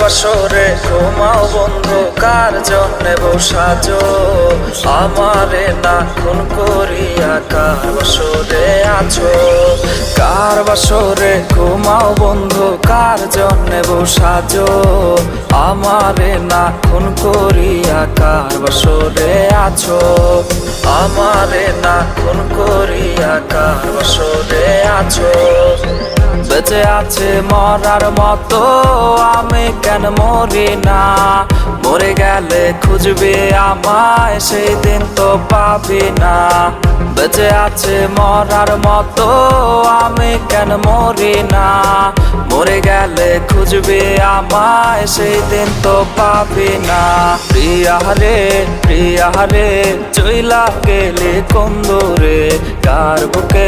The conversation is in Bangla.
বাসরে ঘুমাও বন্ধু, কার জন্যে বসাজো আমারে না খুন করিয়া? কার বাসরে আছো? কার বাসরে ঘুমাও বন্ধু, কার জন্যে বসাজো আমারে না খুন করিয়া? কার বাসরে আছো? আমারে না খুন করিয়া কার বাসরে আছো? বেঁচে আছে মরার মতো, আমি কেন মরি না? মরে গেলে খুঁজবে আমায়, সেই দিন তো পাবি না। বেঁচে আছে মরার মতো, আমি কেন মরি না? মরে গেলে খুঁজবে আমায়, সেই দিন তো পাবি না। প্রিয়া রে চইলা গেলে কোন দূরে, কার বুকে